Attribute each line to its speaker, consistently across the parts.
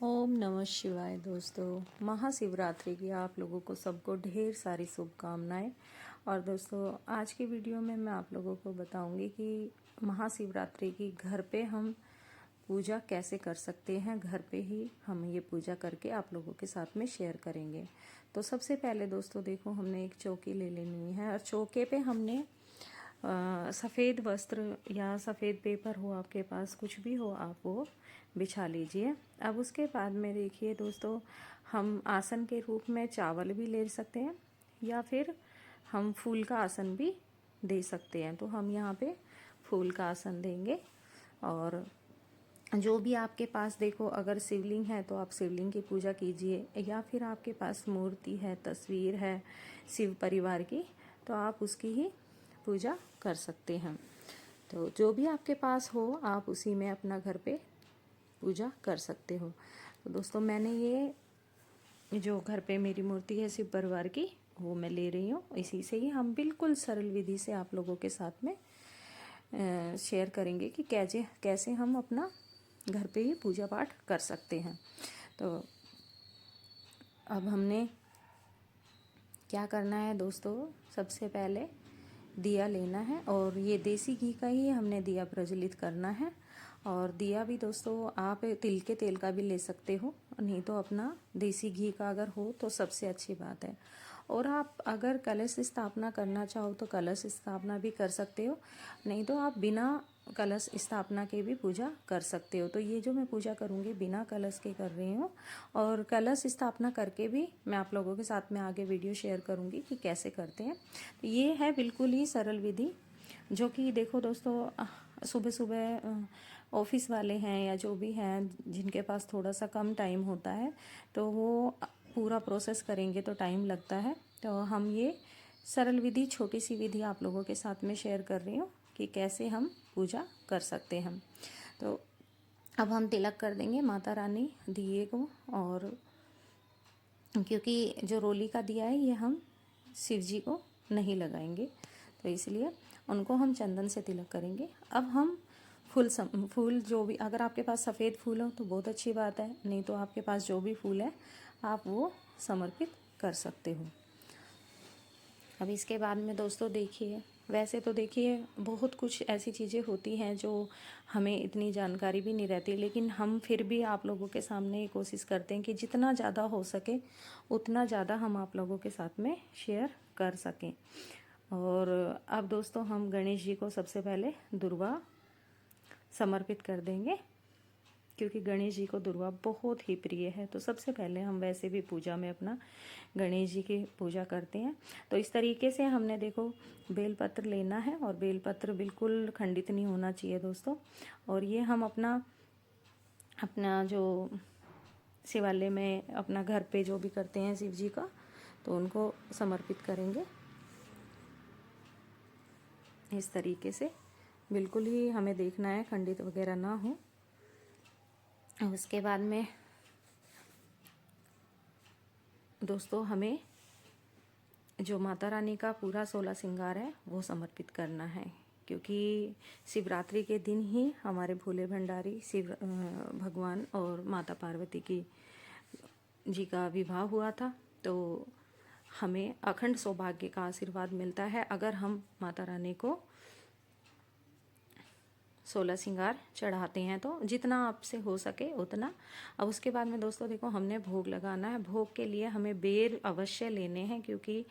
Speaker 1: ओम नमः शिवाय। दोस्तों, महाशिवरात्रि की आप लोगों को सबको ढेर सारी शुभकामनाएं। और दोस्तों, आज की वीडियो में मैं आप लोगों को बताऊंगी कि महाशिवरात्रि की घर पे हम पूजा कैसे कर सकते हैं। घर पे ही हम ये पूजा करके आप लोगों के साथ में शेयर करेंगे। तो सबसे पहले दोस्तों देखो, हमने एक चौकी ले लेनी है और चौके पे हमने सफ़ेद वस्त्र या सफ़ेद पेपर हो आपके पास, कुछ भी हो आप वो बिछा लीजिए। अब उसके बाद में देखिए दोस्तों, हम आसन के रूप में चावल भी ले सकते हैं या फिर हम फूल का आसन भी दे सकते हैं। तो हम यहाँ पे फूल का आसन देंगे। और जो भी आपके पास देखो, अगर शिवलिंग है तो आप शिवलिंग की पूजा कीजिए, या फिर आपके पास मूर्ति है, तस्वीर है शिव परिवार की, तो आप उसकी ही पूजा कर सकते हैं। तो जो भी आपके पास हो आप उसी में अपना घर पे पूजा कर सकते हो। तो दोस्तों, मैंने ये जो घर पे मेरी मूर्ति है शिव परिवार की, वो मैं ले रही हूँ। इसी से ही हम बिल्कुल सरल विधि से आप लोगों के साथ में शेयर करेंगे कि कैसे हम अपना घर पे ही पूजा पाठ कर सकते हैं। तो अब हमने क्या करना है दोस्तों, सबसे पहले दिया लेना है और ये देसी घी का ही हमने दिया प्रज्वलित करना है। और दिया भी दोस्तों आप तिल के तेल का भी ले सकते हो, नहीं तो अपना देसी घी का अगर हो तो सबसे अच्छी बात है। और आप अगर कलश स्थापना करना चाहो तो कलश स्थापना भी कर सकते हो, नहीं तो आप बिना कलश स्थापना के भी पूजा कर सकते हो। तो ये जो मैं पूजा करूँगी बिना कलश के कर रही हूँ, और कलश स्थापना करके भी मैं आप लोगों के साथ में आगे वीडियो शेयर करूँगी कि कैसे करते हैं। तो ये है बिल्कुल ही सरल विधि, जो कि देखो दोस्तों, सुबह सुबह ऑफिस वाले हैं या जो भी हैं जिनके पास थोड़ा सा कम टाइम होता है, तो वो पूरा प्रोसेस करेंगे तो टाइम लगता है। तो हम ये सरल विधि, छोटी सी विधि आप लोगों के साथ में शेयर कर रही हूँ कि कैसे हम पूजा कर सकते हैं। तो अब हम तिलक कर देंगे माता रानी दिए को, और क्योंकि जो रोली का दिया है ये हम शिव जी को नहीं लगाएंगे, तो इसलिए उनको हम चंदन से तिलक करेंगे। अब हम फूल जो भी, अगर आपके पास सफ़ेद फूल हो तो बहुत अच्छी बात है, नहीं तो आपके पास जो भी फूल है आप वो समर्पित कर सकते हो। अब इसके बाद में दोस्तों देखिए, वैसे तो देखिए बहुत कुछ ऐसी चीज़ें होती हैं जो हमें इतनी जानकारी भी नहीं रहती, लेकिन हम फिर भी आप लोगों के सामने कोशिश करते हैं कि जितना ज़्यादा हो सके उतना ज़्यादा हम आप लोगों के साथ में शेयर कर सकें। और अब दोस्तों, हम गणेश जी को सबसे पहले दुर्वा समर्पित कर देंगे, क्योंकि गणेश जी को दुर्वा बहुत ही प्रिय है। तो सबसे पहले हम वैसे भी पूजा में अपना गणेश जी की पूजा करते हैं। तो इस तरीके से हमने देखो बेलपत्र लेना है, और बेलपत्र बिल्कुल खंडित नहीं होना चाहिए दोस्तों। और ये हम अपना अपना जो शिवालय में अपना घर पे जो भी करते हैं शिव जी का, तो उनको समर्पित करेंगे इस तरीके से। बिल्कुल ही हमें देखना है खंडित वगैरह ना हो। उसके बाद में दोस्तों, हमें जो माता रानी का पूरा 16 श्रृंगार है वो समर्पित करना है, क्योंकि शिवरात्रि के दिन ही हमारे भोले भंडारी शिव भगवान और माता पार्वती की जी का विवाह हुआ था। तो हमें अखंड सौभाग्य का आशीर्वाद मिलता है अगर हम माता रानी को 16 श्रृंगार चढ़ाते हैं, तो जितना आपसे हो सके उतना। अब उसके बाद में दोस्तों देखो, हमने भोग लगाना है। भोग के लिए हमें बेर अवश्य लेने हैं, क्योंकि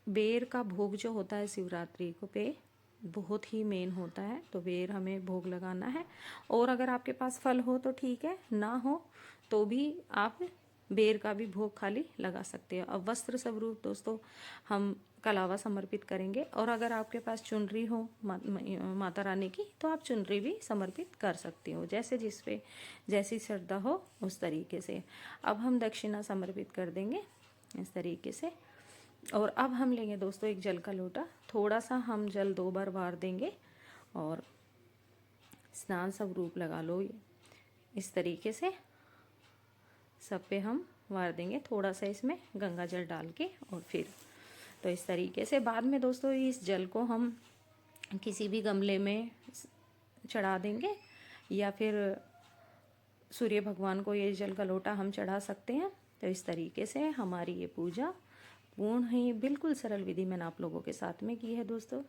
Speaker 1: बेर का भोग जो होता है शिवरात्रि को पे बहुत ही मेन होता है। तो बेर हमें भोग लगाना है। और अगर आपके पास फल हो तो ठीक है, ना हो तो भी आप बेर का भी भोग खाली लगा सकते हो। अब वस्त्र स्वरूप दोस्तों हम कलावा समर्पित करेंगे, और अगर आपके पास चुनरी हो माता रानी की, तो आप चुनरी भी समर्पित कर सकते हो, जैसे जिस पे जैसी श्रद्धा हो उस तरीके से। अब हम दक्षिणा समर्पित कर देंगे इस तरीके से। और अब हम लेंगे दोस्तों एक जल का लोटा, थोड़ा सा हम जल 2 बार वार देंगे, और स्नान स्वरूप लगा लो इस तरीके से सब पे हम वार देंगे, थोड़ा सा इसमें गंगा जल डाल के। और फिर तो इस तरीके से बाद में दोस्तों इस जल को हम किसी भी गमले में चढ़ा देंगे, या फिर सूर्य भगवान को ये जल का लोटा हम चढ़ा सकते हैं। तो इस तरीके से हमारी ये पूजा पूर्ण ही बिल्कुल सरल विधि मैंने आप लोगों के साथ में की है दोस्तों।